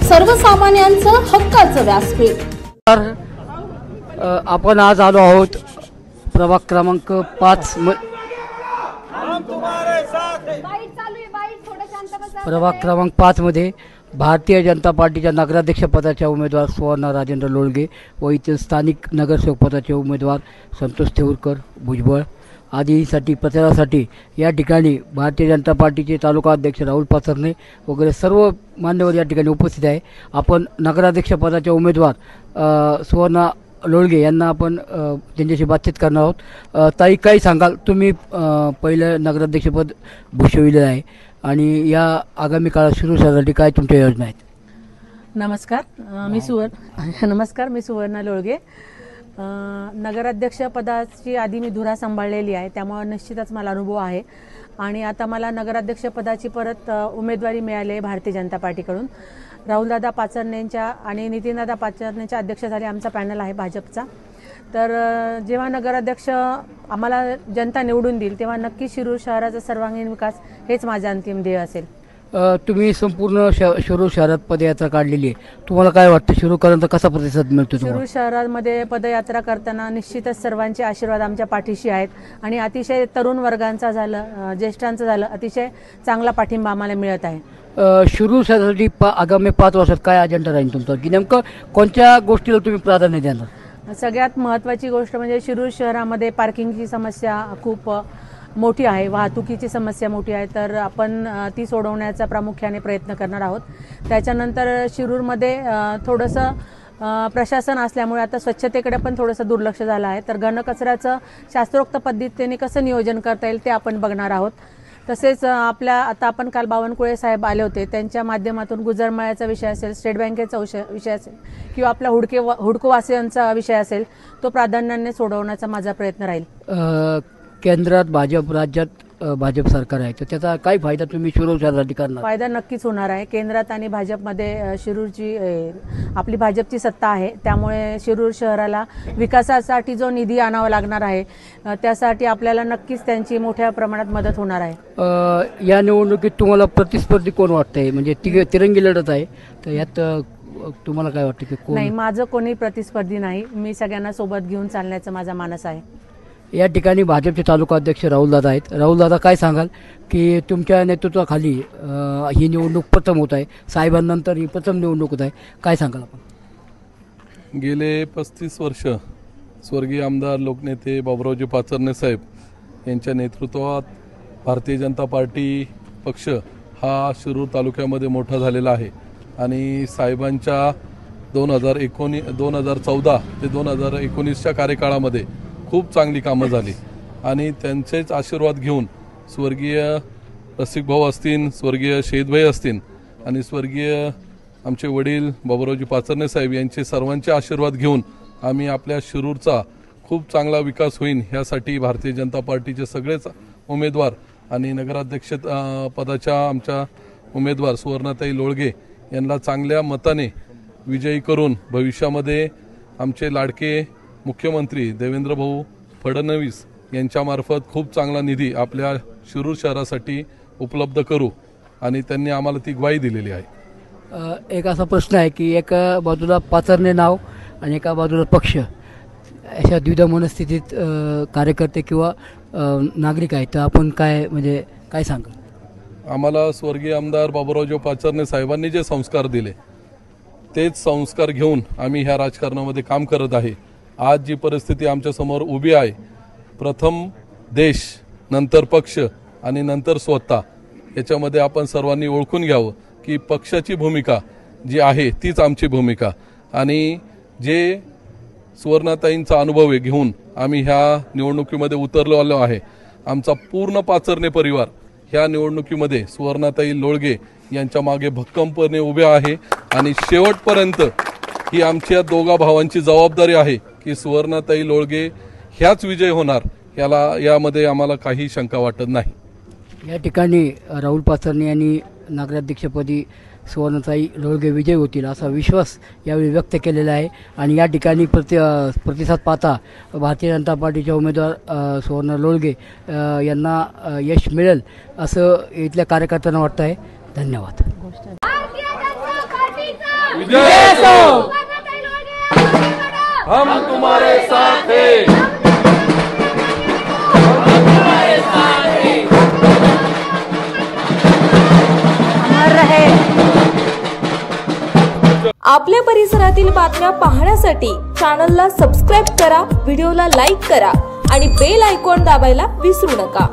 सर्वसामान्यांचं हक्काचं व्यासपीठ। आपण आज आलो आहोत प्रभाग क्रमांक 5 प्रभाग क्रमांक 5 मध्ये भारतीय जनता पार्टीच्या नगराध्यक्ष पदाच्या उमेदवार सुवर्णा राजेंद्र लोळगे व इतर स्थानिक नगरसेवक पदाचे उमेदवार संतोष तेऊरकर भुजबळ आदींसाठी प्रचारासाठी या ठिकाणी भारतीय जनता पार्टीचे तालुका अध्यक्ष राहुल पाचरणे वगैरे सर्व मान्यवर या ठिकाणी उपस्थित आहे। आपण नगराध्यक्ष पदाचे उमेदवार सुवर्णा लोळगे यांना आपण त्यांच्याशी बातचीत करणार आहोत। ताई, काही सांगाल, तुम्ही पहिलं नगराध्यक्षपद भूषविले आहे आणि या आगामी काळात सुरू होण्यासाठी काय तुमच्या योजना आहेत? नमस्कार, मी सुवर्णा लोळगे। नगराध्यक्ष पदाची आधी मी धुरा सांभाळलेली आहे, त्यामुळे निश्चितच मला अनुभव आहे आणि आता मला नगराध्यक्ष पदाची परत उमेदवारी मिळाली आहे भारतीय जनता पार्टीकडून। राहुलदादा पाचरणेंच्या आणि नितीनदादा पाचरणेंच्या अध्यक्षतेखाली आमचा पॅनल आहे भाजपचा। तर जेव्हा नगराध्यक्ष आम्हाला जनता निवडून देईल तेव्हा नक्की शिरूर शहराचा सर्वांगीण विकास हेच माझं अंतिम ध्येय असेल। तुम्ही संपूर्ण शिरूर शहरात पदयात्रा काढलेली आहे, तुम्हाला काय वाटतं शिरूरकरांचा कसा प्रतिसाद मिळतो? शिरूर शहरामध्ये पदयात्रा करताना निश्चितच सर्वांचे आशीर्वाद आमच्या पाठीशी आहेत आणि अतिशय तरुण वर्गांचा झालं, ज्येष्ठांचा झालं, अतिशय चांगला पाठिंबा आम्हाला मिळत आहे। शिरूर शहरासाठी आगामी 5 वर्षात काय अजेंडा राहील तुमचा, की नेमकं कोणत्या गोष्टीला तुम्ही प्राधान्य देणार? सगळ्यात महत्त्वाची गोष्ट म्हणजे शिरूर शहरामध्ये पार्किंगची समस्या खूप मोठी आहे, वाहतुकीची समस्या मोठी आहे, तर आपण ती सोडवण्याचा प्रामुख्याने प्रयत्न करणार आहोत। त्याच्यानंतर शिरूरमध्ये थोडंसं प्रशासन असल्यामुळे आता स्वच्छतेकडे पण थोडंसं दुर्लक्ष झालं आहे, तर घनकचऱ्याचं शास्त्रोक्त पद्धतीने कसं नियोजन करता येईल ते आपण बघणार आहोत। तसेच आता आपण काल बावनकुळे साहेब आले होते, त्यांच्या माध्यमातून गुजरमाळ्याचा विषय असेल, स्टेट बँकेचा विषय असेल किंवा आपल्या हुडकोवासियांचा विषय असेल, तो प्राधान्याने सोडवण्याचा माझा प्रयत्न राहील। केंद्रात भाजप, राज्यात भाजप सरकार आहे, तर त्याचा काय फायदा तुम्ही शिरूर शहरासाठी करणार? फायदा नक्कीच होणार आहे। केंद्रात आणि भाजपमध्ये शिरूरची आपली भाजपची सत्ता आहे, त्यामुळे शिरूर शहराला विकासासाठी जो निधी आणावा लागणार आहे त्यासाठी आपल्याला नक्कीच त्यांची मोठ्या प्रमाणात मदत होणार आहे। या निवडणुकीत तुम्हाला प्रतिस्पर्धी कोण वाटतंय? म्हणजे तिरंगी लढत आहे, तर यात तुम्हाला काय वाटतं की कोण? नाही, माझं कोणी प्रतिस्पर्धी नाही, मी सगळ्यांना सोबत घेऊन चालण्याचा माझा मानस आहे। या ठिकाणी भाजपचे तालुका अध्यक्ष राहुलदादा आहेत। राहुलदादा, काय सांगाल की तुमच्या नेतृत्वाखाली ही निवडणूक प्रथम होत आहे, साहेबांनंतर ही प्रथम निवडणूक होत आहे, काय सांगाल आपण? गेले 35 वर्ष स्वर्गीय आमदार लोकनेते बाबुरावजी पाचरणे साहेब यांच्या नेतृत्वात भारतीय जनता पार्टी पक्ष हा शिरूर तालुक्यामध्ये मोठा झालेला आहे आणि साहेबांच्या 2014 ते 2019च्या कार्यकाळामध्ये खूप चांगली कामं झाली आणि त्यांचेच आशीर्वाद घेऊन स्वर्गीय रसिक भाऊ असतील, स्वर्गीय शहीदभाई असतील आणि स्वर्गीय आमचे वडील बाबुरावजी पाचरणे साहेब यांचे सर्वांचे आशीर्वाद घेऊन आम्ही आपल्या शिरूरचा खूप चांगला विकास होईल ह्यासाठी भारतीय जनता पार्टीचे सगळेच उमेदवार आणि नगराध्यक्ष पदाच्या आमच्या उमेदवार सुवर्णाताई लोळगे यांना चांगल्या मताने विजयी करून भविष्यामध्ये आमचे लाडके मुख्यमंत्री देवेंद्र भाऊ फडणवीस यांच्यामार्फत खूप चांगला निधी आपल्या शिरूर शहरासाठी उपलब्ध करू आणि त्यांनी आम्हाला ती ग्वाही दिलेली आहे। एक असा प्रश्न आहे की एका बाजूला पाचरणे नाव आणि एका बाजूला पक्ष, अशा द्विधा मनस्थितीत कार्यकर्ते किंवा नागरिक आहेत, तर आपण काय सांगाल? आम्हाला स्वर्गीय आमदार बाबुरावजी पाचरणे साहेबांनी जे संस्कार दिले तेच संस्कार घेऊन आम्ही ह्या राजकारणामध्ये काम करत आहे। आज जी परिस्थिती आमच्या समोर उभी आहे, प्रथम देश, नंतर पक्ष आणि नंतर स्वतः, याच्यामध्ये आपण सर्वांनी ओळखून घ्यावं की पक्षाची भूमिका जी आहे तीच आमची भूमिका आणि जे सुवर्णाताईंचा अनुभव घेऊन आम्ही ह्या निवडणुकीमध्ये उतरलो आहे। आमचा पूर्ण पाचरणे परिवार ह्या निवडणुकीमध्ये सुवर्णाताई लोळगे यांच्या मागे भक्कमपणे उभे आहे आणि शेवटपर्यंत ही आमच्या दोघा भावांची जबाबदारी आहे की सुवर्णाताई लोळगे ह्याच विजय होणार, यामध्ये आम्हाला काही शंका वाटत नाही। या ठिकाणी राहुल पाचरणे यांनी नगराध्यक्षपदी सुवर्णाताई लोळगे विजय होतील असा विश्वास यावेळी व्यक्त केलेला आहे आणि या ठिकाणी प्रतिसाद पाहता भारतीय जनता पार्टीच्या उमेदवार सुवर्णा लोळगे यांना यश मिळेल असं इथल्या कार्यकर्त्यांना वाटतं आहे। धन्यवाद। विजय असो। हम तुम्हारे साथ हैं। आपल्या परिसरातील बातम्या पाहण्यासाठी चॅनलला सबस्क्राइब करा, व्हिडिओला लाईक करा आणि बेल आयकॉन दाबायला विसरू नका।